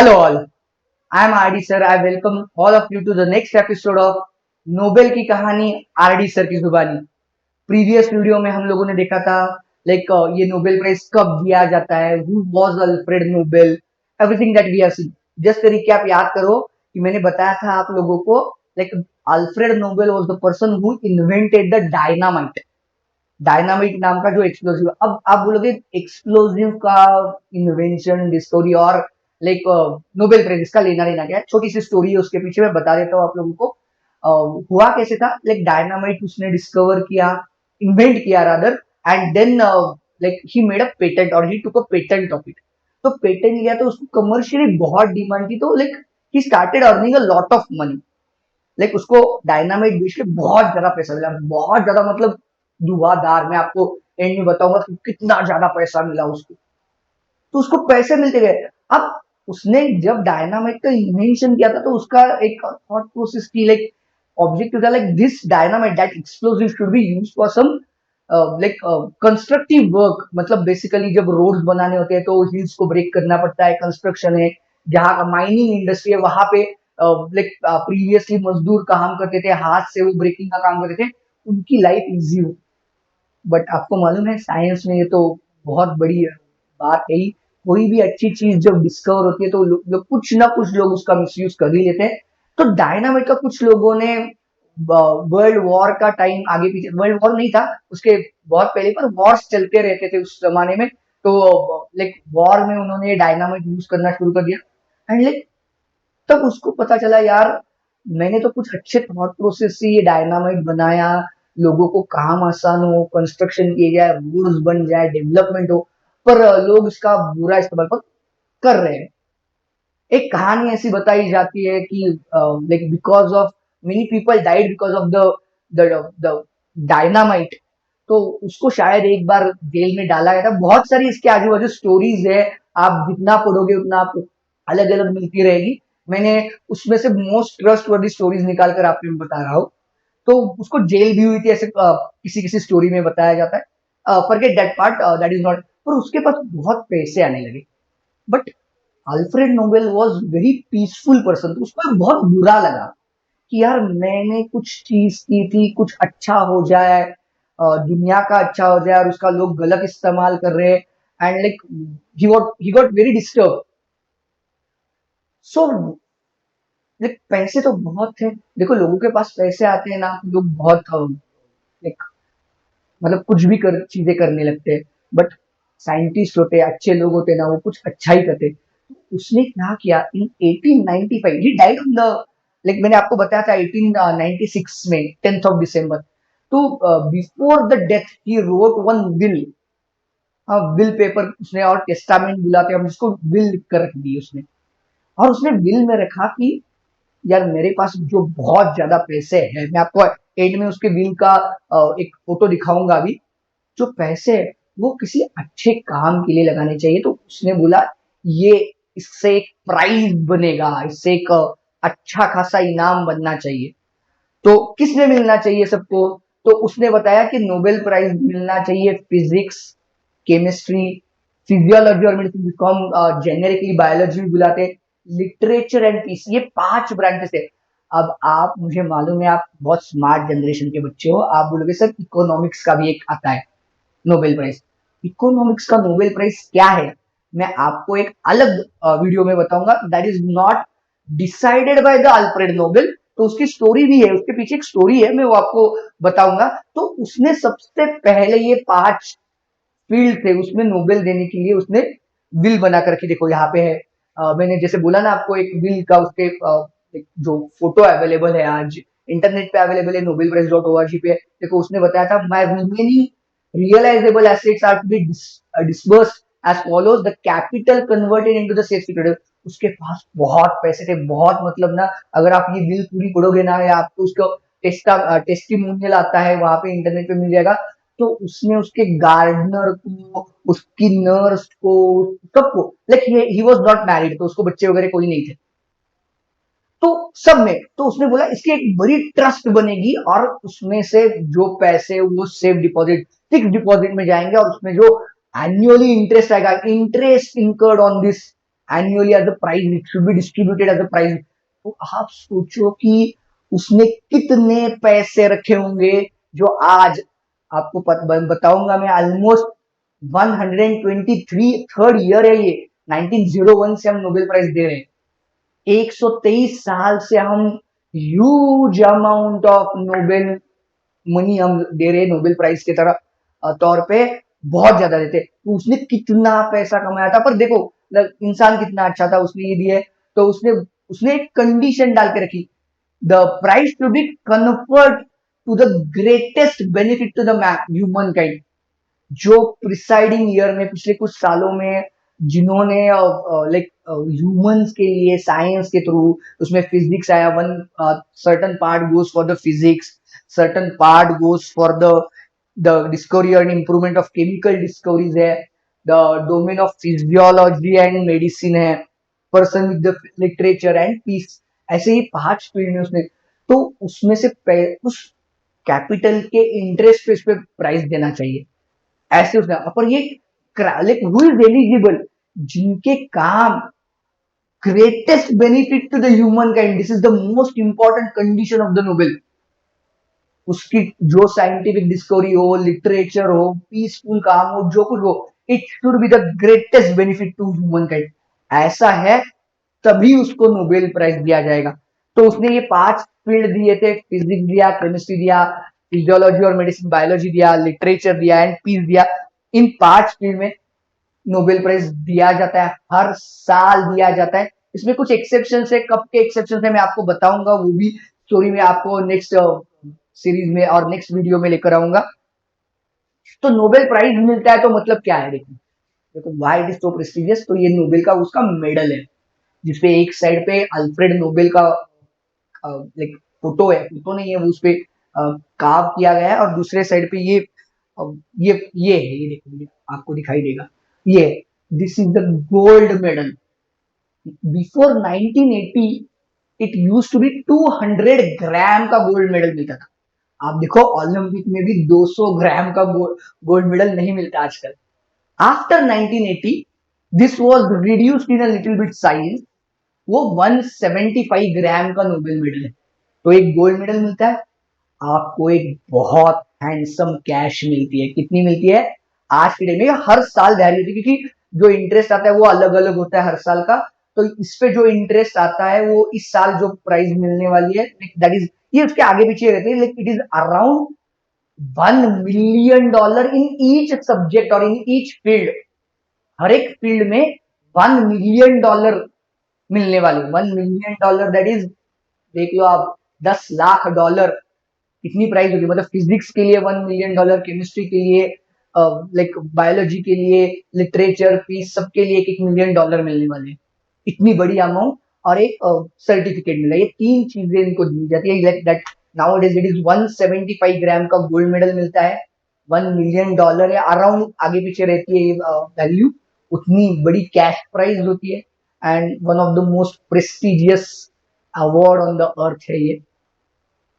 Hello all, I am RD sir. I welcome all of you to the next episode of Nobel की कहानी RD sir की जुबानी। Previous video में हम लोगों ने देखा था लाइक ये नोबेल प्राइज कब दिया जाता है, who was Alfred Nobel, everything that we have seen. Just recap याद करो कि मैंने बताया था आप लोगों को like Alfred Nobel was the person who invented the dynamite. Dynamic नाम का जो एक्सप्लोसिव, अब आप बोलोगे एक्सप्लोसिव का इन्वेंशन डिस्कवरी और लाइक नोबेल प्राइज इसका लेना देना क्या है। छोटी सी स्टोरी है उसके पीछे, मैं बता देता हूँ आप लोगों को। हुआ कैसे था, लाइक डायनामाइट उसने डिस्कवर किया, इन्वेंट किया rather, and then like he made a patent और he took a patent of it. तो पेटेंट लिया तो उसको कमर्शियली बहुत डिमांड थी, तो like he started earning a lot of money. Like उसको डायनामाइट बेच के बहुत ज्यादा पैसा मिला, बहुत ज्यादा मतलब धुआंधार। मैं आपको एंड में बताऊंगा कि कितना ज्यादा पैसा मिला उसको। तो उसको पैसे मिलते गए। अब उसने जब डायनामाइट का इन्वेंशन किया था तो उसका एक थॉट प्रोसेस की लाइक ऑब्जेक्टिव था like this dynamite that explosive should be used for some like constructive work. मतलब बेसिकली जब रोड्स बनाने होते हैं तो हिल्स को ब्रेक करना पड़ता है, कंस्ट्रक्शन है, जहाँ का माइनिंग इंडस्ट्री है वहां पे लाइक प्रीवियसली मजदूर काम करते थे, हाथ से वो ब्रेकिंग का काम करते थे, उनकी लाइफ इजी हो। बट आपको मालूम है साइंस में ये तो बहुत बड़ी बात है ही। कोई भी अच्छी चीज जब डिस्कवर होती है तो कुछ ना कुछ लोग उसका मिसयूज कर ही लेते हैं। तो डायनामाइट का कुछ लोगों ने वर्ल्ड वॉर का टाइम आगे पीछे, वर्ल्ड वॉर नहीं था उसके बहुत पहले, पर वॉर्स चलते रहते थे उस जमाने में। तो लाइक वॉर में उन्होंने डायनामाइट यूज करना शुरू कर दिया। एंड लाइक तब उसको पता चला यार, मैंने तो कुछ अच्छे थॉट प्रोसेस से ये डायनामाइट बनाया, लोगों को काम आसान हो, कंस्ट्रक्शन किए जाए, रोड्स बन जाए, डेवलपमेंट हो, पर लोग इसका बुरा इस्तेमाल पर कर रहे हैं। एक कहानी ऐसी बताई जाती है कि like because of many people died because of the dynamite. तो उसको शायद एक बार जेल में डाला गया था। बहुत सारी इसके आजू बाजू स्टोरीज है, आप जितना पढ़ोगे उतना आपको अलग अलग मिलती रहेगी। मैंने उसमें से मोस्ट ट्रस्ट वर्दी स्टोरीज निकाल कर आपको बता रहा हूँ। तो उसको जेल भी हुई थी ऐसे किसी किसी स्टोरी में बताया जाता है। Forget that part, that is not. पर उसके पास बहुत पैसे आने लगे। But Alfred Nobel was very peaceful person. तो उसको बहुत बुरा लगा कि यार मैंने कुछ चीज की थी, कुछ अच्छा हो जाए, दुनिया का अच्छा हो जाए, और उसका लोग गलत इस्तेमाल कर रहे हैं। And like he got very disturb. So like पैसे तो बहुत थे, देखो लोगों के पास पैसे आते हैं ना, लोग बहुत लाइक मतलब कुछ भी कर चीजें करने लगते हैं। बट साइंटिस्ट होते, अच्छे लोग होते ना, वो कुछ अच्छा ही करते। उसने क्या किया इन 1895, he died on the like मैंने आपको बताया था 1896 में 10th ऑफ दिसंबर। तो before the death he wrote one will, will paper उसने, और टेस्टामेंट बुलाते हैं हम जिसको, विल लिख कर रख दी उसने। और उसने विल में रखा कि यार मेरे पास जो बहुत ज्यादा पैसे हैं, मैं आपको एंड में उसके विल का एक फोटो दिखाऊंगा अभी। जो पैसे है वो किसी अच्छे काम के लिए लगाने चाहिए। तो उसने बोला ये इससे एक प्राइज बनेगा, इससे एक अच्छा खासा इनाम बनना चाहिए। तो किसमें मिलना चाहिए सबको? तो उसने बताया कि नोबेल प्राइज मिलना चाहिए फिजिक्स, केमिस्ट्री, फिजियोलॉजी और मेडिसिन, जिसको हम जेनेरिकली बायोलॉजी भी बुलाते हैं, लिटरेचर एंड पीस, ये 5 ब्रांचेस है। अब आप, मुझे मालूम है आप बहुत स्मार्ट जनरेशन के बच्चे हो, आप बोलोगे सर इकोनॉमिक्स का भी एक आता है नोबेल प्राइज। इकोनॉमिक्स का नोबेल प्राइज क्या है मैं आपको एक अलग वीडियो में बताऊंगा। That is not decided by the Alfred Nobel. तो उसकी स्टोरी भी है, उसके पीछे एक स्टोरी है, मैं वो आपको बताऊंगा। तो उसने सबसे पहले ये 5 फील्ड थे उसमें नोबेल देने के लिए उसने विल बना कर रखी। देखो यहाँ पे है, मैंने जैसे बोला ना आपको एक विल का, उसके एक जो फोटो अवेलेबल है आज इंटरनेट पे अवेलेबल है, नोबेल प्राइज डॉट ओआरजी पे। देखो उसने बताया था माई remaining realizable assets are to be disbursed as follows: the capital converted into the safety credit। उसके पास बहुत पैसे थे, बहुत मतलब ना, अगर आप ये बिल पूरी पढ़ोगे ना, या आपको उसका टेस्टिमोनियल आता है वहां पे इंटरनेट पे मिल जाएगा। तो उसने उसके गार्डनर को, उसकी नर्स को, सबको, like he was not married, तो उसको बच्चे वगैरह कोई नहीं थे, तो सब में, तो उसने बोला इसकी एक बड़ी ट्रस्ट बनेगी और उसमें से जो पैसे वो सेफ डिपॉजिट, फिक्स डिपॉजिट में जाएंगे, और उसमें जो एनुअली इंटरेस्ट आएगा, interest incurred on this annually as a prize, it should be distributed as a prize. तो आप सोचो कि उसने कितने पैसे रखे होंगे, जो आज आपको बताऊंगा मैं। ऑलमोस्ट 123 थर्ड ईयर है ये, 1901 से हम नोबेल प्राइज दे रहे हैं। 123 साल से हम huge amount of Nobel money हम दे रहे हैं नोबेल प्राइज के तरह तौर पे, बहुत ज्यादा देते। तो उसने कितना पैसा कमाया था, पर देखो इंसान कितना अच्छा था, उसने ये दिया। तो उसने उसने एक कंडीशन डाल के रखी, the prize to be conferred to the greatest benefit to the human kind. जो प्रिसाइडिंग ईयर में पिछले कुछ सालों में जिन्होंने लाइक ह्यूमंस के लिए साइंस के थ्रू, उसमें फिजिक्स आया, one certain part goes for the physics, certain part goes for the discovery and improvement of chemical discoveries है, the domain of physiology and medicine है, person with the literature and peace. ऐसे ही 5 field में उसने, तो उसमें से उस कैपिटल के इंटरेस्ट पे उस पर प्राइज देना चाहिए, ऐसे उसने। पर ये लाइक हु इज एलिजिबल, जिनके काम greatest benefit to the human kind, this is the most important condition of the Nobel. उसकी जो साइंटिफिक डिस्कवरी हो, लिटरेचर हो, पीसफुल काम हो, जो कुछ हो, it should be the greatest benefit to human kind. ऐसा है तभी उसको नोबेल प्राइज दिया जाएगा। तो उसने ये 5 फील्ड दिए थे, फिजिक्स दिया, केमिस्ट्री दिया, फिजियोलॉजी और मेडिसिन, बायोलॉजी दिया, लिटरेचर दिया एंड पीस दिया। इन 5 फील्ड में नोबेल प्राइज दिया जाता है, हर साल दिया जाता है। इसमें कुछ एक्सेप्शन है, कब के एक्सेप्शन है मैं आपको बताऊंगा, वो भी स्टोरी में आपको नेक्स्ट सीरीज में और नेक्स्ट वीडियो में लेकर आऊंगा। तो नोबेल प्राइज मिलता है तो मतलब क्या है, देखो देखो why it is so prestigious. तो ये नोबेल का उसका मेडल है, जिसपे एक साइड पे अल्फ्रेड नोबेल का लाइक फोटो है, फोटो नहीं है वो, उस पे कार्व किया गया है, और दूसरे साइड पे ये है, ये देखो, ये आपको दिखाई देगा, ये this is the gold medal. Before 1980 it use to be 200 gram का गोल्ड मेडल मिलता था। आप देखो ओलंपिक में भी 200 ग्राम का गोल्ड मेडल नहीं मिलता आजकल। After 1980 this was reduced in a little bit size, वो 175 ग्राम का नोबेल मेडल है। तो एक गोल्ड मेडल मिलता है, आपको एक बहुत हैंडसम कैश मिलती है। कितनी मिलती है आज के डेट में? हर साल वैरी होती है, क्योंकि जो इंटरेस्ट आता है वो अलग अलग होता है हर साल का। तो इस पे जो इंटरेस्ट आता है वो इस साल जो प्राइज मिलने वाली है, दैट इज, ये उसके आगे पीछे रहती है, लेकिन it is around $1 million in each subject और इन ईच फील्ड। हर एक फील्ड में $1 million मिलने वाले। $1 million दैट इज, देख लो आप, $10 लाख कितनी प्राइस होगी। मतलब फिजिक्स के लिए $1 million, केमिस्ट्री के लिए, लाइक बायोलॉजी के लिए, लिटरेचर, पीस, सबके लिए $1 million मिलने वाले। इतनी बड़ी अमाउंट, और एक सर्टिफिकेट मिला। ये 3 चीजें इनको दी जाती है। दैट नाउ इट इज 175 ग्राम का गोल्ड मेडल मिलता है, $1 million है, अराउंड आगे पीछे रहती है ये वैल्यू। उतनी बड़ी कैश प्राइज होती है, and one of the most prestigious award on the earth है ये।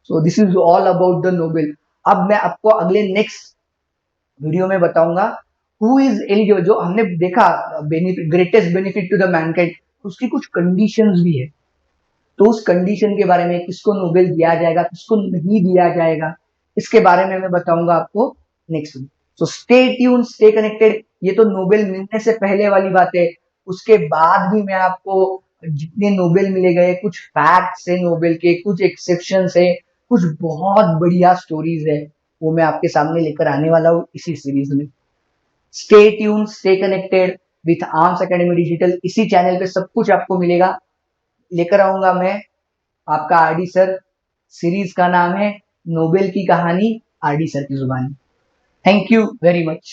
So this is all about the Nobel. अब मैं आपको अगले नेक्स्ट वीडियो में बताऊंगा हु इज एलिजिबल। जो हमने देखा benefit, greatest benefit to the mankind, उसकी कुछ कंडीशंस भी है। तो उस कंडीशन के बारे में, किसको नोबेल दिया जाएगा, किसको नहीं दिया जाएगा, इसके बारे में मैं बताऊंगा आपको next week. So stay tune, stay connected. ये तो नोबेल मिलने से पहले वाली बात है। उसके बाद भी मैं आपको जितने नोबेल मिले गए, कुछ फैक्ट्स है नोबेल के, कुछ एक्सेप्शन है, कुछ बहुत बढ़िया स्टोरीज है, वो मैं आपके सामने लेकर आने वाला हूँ इसी सीरीज में। Stay tune, stay connected with arms academy digital. इसी चैनल पे सब कुछ आपको मिलेगा। लेकर आऊंगा मैं आपका आरडी सर। सीरीज का नाम है नोबेल की कहानी, आरडी सर की जुबानी। Thank you very much.